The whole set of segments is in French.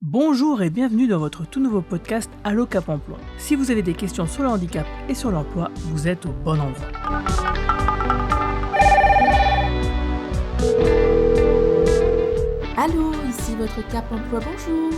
Bonjour et bienvenue dans votre tout nouveau podcast Allo Cap Emploi. Si vous avez des questions sur le handicap et sur l'emploi, vous êtes au bon endroit. Allô, ici votre Cap Emploi, bonjour.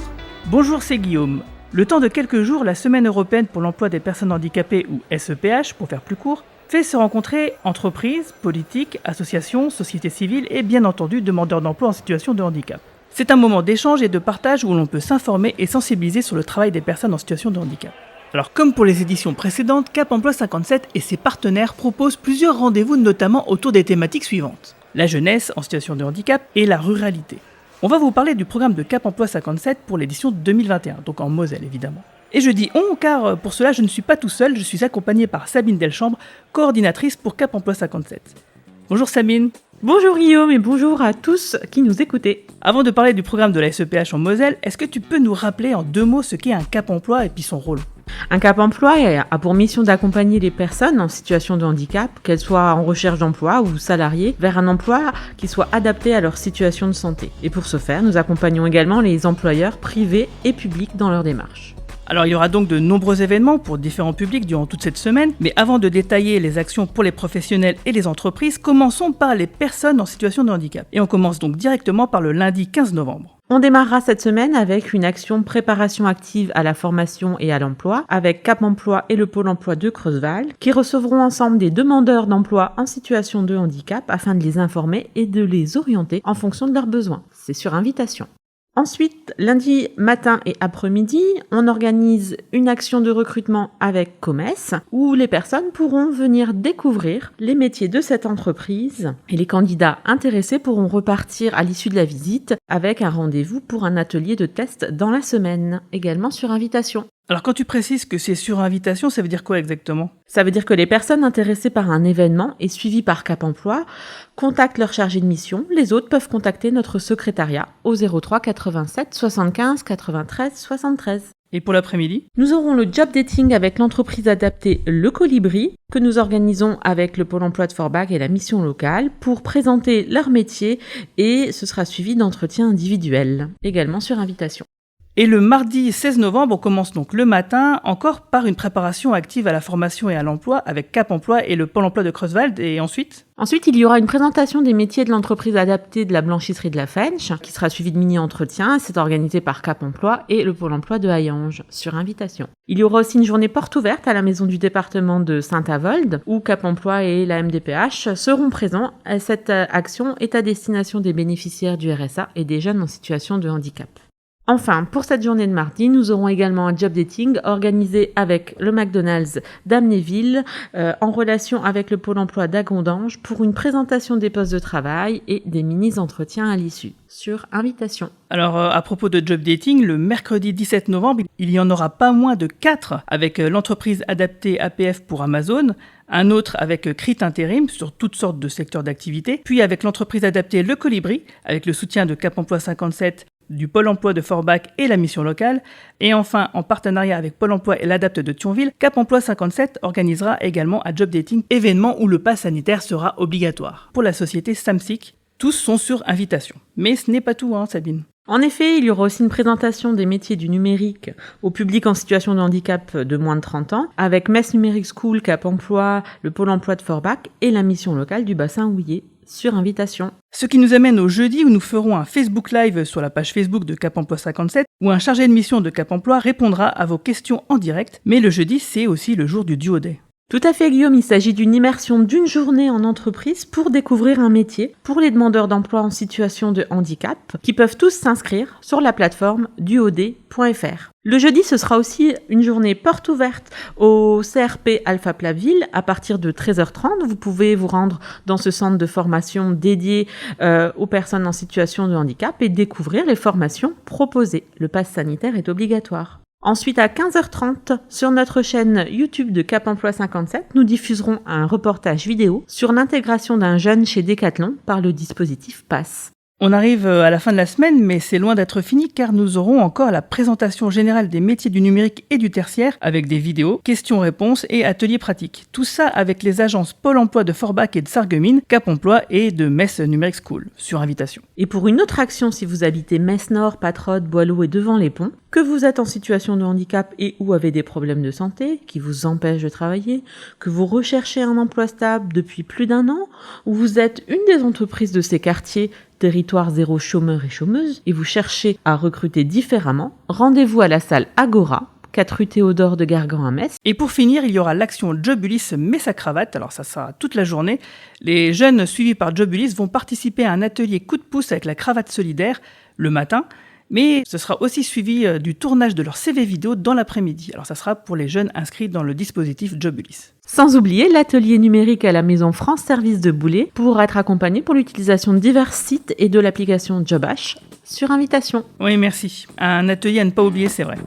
Bonjour, c'est Guillaume. Le temps de quelques jours, la Semaine européenne pour l'emploi des personnes handicapées, ou SEPH pour faire plus court, fait se rencontrer entreprises, politiques, associations, sociétés civiles et bien entendu demandeurs d'emploi en situation de handicap. C'est un moment d'échange et de partage où l'on peut s'informer et sensibiliser sur le travail des personnes en situation de handicap. Alors comme pour les éditions précédentes, Cap Emploi 57 et ses partenaires proposent plusieurs rendez-vous notamment autour des thématiques suivantes. La jeunesse en situation de handicap et la ruralité. On va vous parler du programme de Cap Emploi 57 pour l'édition 2021, donc en Moselle évidemment. Et je dis on car pour cela je ne suis pas tout seul, je suis accompagné par Sabine Delchambre, coordinatrice pour Cap Emploi 57. Bonjour Sabine. Bonjour Guillaume et bonjour à tous qui nous écoutez. Avant de parler du programme de la SEPH en Moselle, est-ce que tu peux nous rappeler en deux mots ce qu'est un Cap Emploi et puis son rôle ? Un Cap Emploi a pour mission d'accompagner les personnes en situation de handicap, qu'elles soient en recherche d'emploi ou salariées, vers un emploi qui soit adapté à leur situation de santé. Et pour ce faire, nous accompagnons également les employeurs privés et publics dans leur démarche. Alors il y aura donc de nombreux événements pour différents publics durant toute cette semaine, mais avant de détailler les actions pour les professionnels et les entreprises, commençons par les personnes en situation de handicap. Et on commence donc directement par le lundi 15 novembre. On démarrera cette semaine avec une action préparation active à la formation et à l'emploi avec Cap Emploi et le Pôle emploi de Creusval qui recevront ensemble des demandeurs d'emploi en situation de handicap afin de les informer et de les orienter en fonction de leurs besoins. C'est sur invitation. Ensuite, lundi matin et après-midi, on organise une action de recrutement avec Comes où les personnes pourront venir découvrir les métiers de cette entreprise et les candidats intéressés pourront repartir à l'issue de la visite avec un rendez-vous pour un atelier de test dans la semaine, également sur invitation. Alors quand tu précises que c'est sur invitation, ça veut dire quoi exactement ? Ça veut dire que les personnes intéressées par un événement et suivies par Cap Emploi contactent leur chargé de mission. Les autres peuvent contacter notre secrétariat au 03 87 75 93 73. Et pour l'après-midi ? Nous aurons le job dating avec l'entreprise adaptée Le Colibri que nous organisons avec le Pôle emploi de Forbach et la mission locale pour présenter leur métier et ce sera suivi d'entretiens individuels, également sur invitation. Et le mardi 16 novembre, on commence donc le matin encore par une préparation active à la formation et à l'emploi avec Cap Emploi et le Pôle emploi de Creusval. Et ensuite, il y aura une présentation des métiers de l'entreprise adaptée de la blanchisserie de la Fench qui sera suivie de mini-entretiens. C'est organisé par Cap Emploi et le Pôle emploi de Hayange sur invitation. Il y aura aussi une journée porte ouverte à la maison du département de Saint-Avold où Cap Emploi et la MDPH seront présents. Cette action est à destination des bénéficiaires du RSA et des jeunes en situation de handicap. Enfin, pour cette journée de mardi, nous aurons également un job dating organisé avec le McDonald's d'Amnéville en relation avec le Pôle emploi d'Agondange pour une présentation des postes de travail et des mini-entretiens à l'issue, sur invitation. Alors à propos de job dating, le mercredi 17 novembre, il y en aura pas moins de 4 avec l'entreprise adaptée APF pour Amazon, un autre avec Crit Intérim sur toutes sortes de secteurs d'activité, puis avec l'entreprise adaptée Le Colibri avec le soutien de Cap Emploi 57, du Pôle emploi de Forbach et la mission locale. Et enfin, en partenariat avec Pôle emploi et l'Adapte de Thionville, Cap Emploi 57 organisera également un job dating, événement où le pass sanitaire sera obligatoire. Pour la société Samsic, tous sont sur invitation. Mais ce n'est pas tout, Sabine. En effet, il y aura aussi une présentation des métiers du numérique au public en situation de handicap de moins de 30 ans avec Metz Numérique School, Cap Emploi, le Pôle emploi de Forbach et la mission locale du bassin houiller sur invitation. Ce qui nous amène au jeudi où nous ferons un Facebook Live sur la page Facebook de Cap Emploi 57 où un chargé de mission de Cap Emploi répondra à vos questions en direct. Mais le jeudi, c'est aussi le jour du Duo Day. Tout à fait Guillaume, il s'agit d'une immersion d'une journée en entreprise pour découvrir un métier pour les demandeurs d'emploi en situation de handicap qui peuvent tous s'inscrire sur la plateforme duod.fr. Le jeudi, ce sera aussi une journée porte ouverte au CRP Alpha Plaville à partir de 13h30. Vous pouvez vous rendre dans ce centre de formation dédié aux personnes en situation de handicap et découvrir les formations proposées. Le pass sanitaire est obligatoire. Ensuite, à 15h30, sur notre chaîne YouTube de Cap Emploi 57, nous diffuserons un reportage vidéo sur l'intégration d'un jeune chez Decathlon par le dispositif PASS. On arrive à la fin de la semaine, mais c'est loin d'être fini car nous aurons encore la présentation générale des métiers du numérique et du tertiaire avec des vidéos, questions-réponses et ateliers pratiques. Tout ça avec les agences Pôle emploi de Forbach et de Sarreguemines, Cap Emploi et de Metz Numérique School, sur invitation. Et pour une autre action, si vous habitez Metz-Nord, Patrotte, Boileau et devant les ponts, que vous êtes en situation de handicap et ou avez des problèmes de santé qui vous empêchent de travailler, que vous recherchez un emploi stable depuis plus d'1 an, ou vous êtes une des entreprises de ces quartiers territoire zéro chômeur et chômeuse, et vous cherchez à recruter différemment, rendez-vous à la salle Agora, 4 rue Théodore de Gargan à Metz. Et pour finir, il y aura l'action Job Ulysse met sa cravate, alors ça sera toute la journée. Les jeunes suivis par Job Ulysse vont participer à un atelier coup de pouce avec la cravate solidaire le matin, mais ce sera aussi suivi du tournage de leur CV vidéo dans l'après-midi. Alors ça sera pour les jeunes inscrits dans le dispositif Job Ulysse. Sans oublier l'atelier numérique à la maison France Service de Boulay pour être accompagné pour l'utilisation de divers sites et de l'application JobH sur invitation. Oui, merci. Un atelier à ne pas oublier, c'est vrai.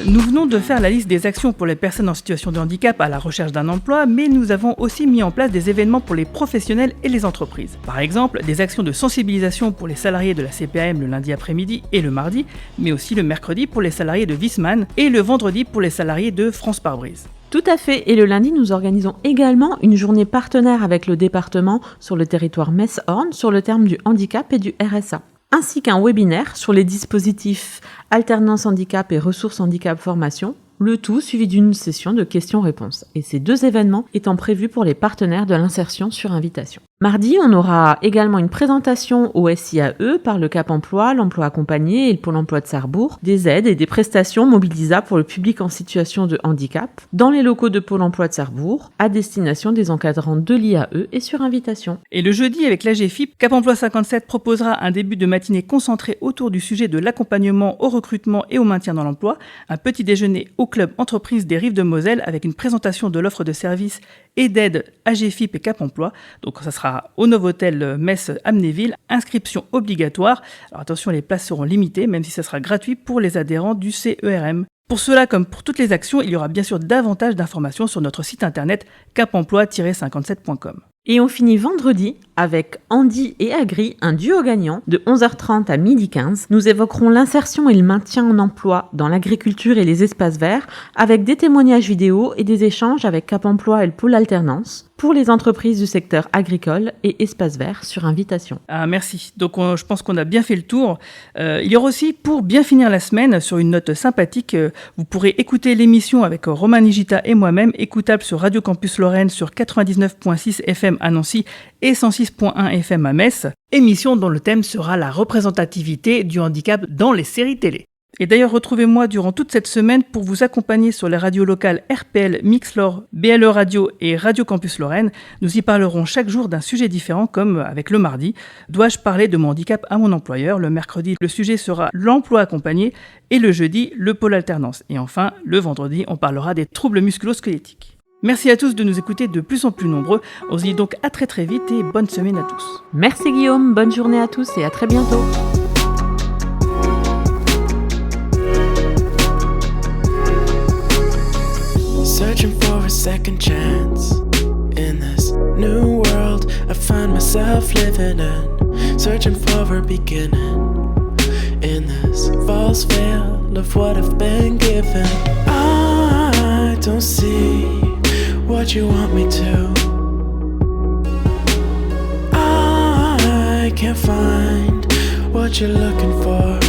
Nous venons de faire la liste des actions pour les personnes en situation de handicap à la recherche d'un emploi, mais nous avons aussi mis en place des événements pour les professionnels et les entreprises. Par exemple, des actions de sensibilisation pour les salariés de la CPAM le lundi après-midi et le mardi, mais aussi le mercredi pour les salariés de Viessmann et le vendredi pour les salariés de France Pare-Brise. Tout à fait, et le lundi, nous organisons également une journée partenaire avec le département sur le territoire Metz-Orne sur le terme du handicap et du RSA, ainsi qu'un webinaire sur les dispositifs alternance handicap et ressources handicap formation, le tout suivi d'une session de questions-réponses. Et ces 2 événements étant prévus pour les partenaires de l'insertion sur invitation. Mardi, on aura également une présentation au SIAE par le Cap Emploi, l'emploi accompagné et le Pôle emploi de Sarrebourg, des aides et des prestations mobilisables pour le public en situation de handicap dans les locaux de Pôle emploi de Sarrebourg à destination des encadrants de l'IAE et sur invitation. Et le jeudi, avec l'AGFIP, Cap Emploi 57 proposera un début de matinée concentré autour du sujet de l'accompagnement au recrutement et au maintien dans l'emploi, un petit déjeuner au club entreprise des Rives de Moselle avec une présentation de l'offre de services et d'aide AGFIP et Cap Emploi. Donc ça sera au Novotel Metz Amnéville, inscription obligatoire. Alors attention, les places seront limitées, même si ça sera gratuit pour les adhérents du CERM. Pour cela, comme pour toutes les actions, il y aura bien sûr davantage d'informations sur notre site internet capemploi-57.com. Et on finit vendredi avec Andy et Agri, un duo gagnant, de 11h30 à 12h15. Nous évoquerons l'insertion et le maintien en emploi dans l'agriculture et les espaces verts, avec des témoignages vidéo et des échanges avec Cap Emploi et le pôle alternance pour les entreprises du secteur agricole et espaces verts sur invitation. Ah, merci. Donc je pense qu'on a bien fait le tour. Il y aura aussi, pour bien finir la semaine, sur une note sympathique, vous pourrez écouter l'émission avec Romain Nigita et moi-même, écoutable sur Radio Campus Lorraine sur 99.6 FM à Nancy et 106.1 FM à Metz, émission dont le thème sera la représentativité du handicap dans les séries télé. Et d'ailleurs, retrouvez-moi durant toute cette semaine pour vous accompagner sur les radios locales RPL, Mixlor, BLE Radio et Radio Campus Lorraine. Nous y parlerons chaque jour d'un sujet différent, comme avec le mardi. Dois-je parler de mon handicap à mon employeur ? Le mercredi, le sujet sera l'emploi accompagné et le jeudi, le pôle alternance. Et enfin, le vendredi, on parlera des troubles musculo-squelettiques. Merci à tous de nous écouter de plus en plus nombreux. On se dit donc à très très vite et bonne semaine à tous. Merci Guillaume, bonne journée à tous et à très bientôt. Searching for a second chance in this new world I find myself living in. Searching for a beginning in this false veil of what I've been given. I don't see what you want me to. I can't find what you're looking for.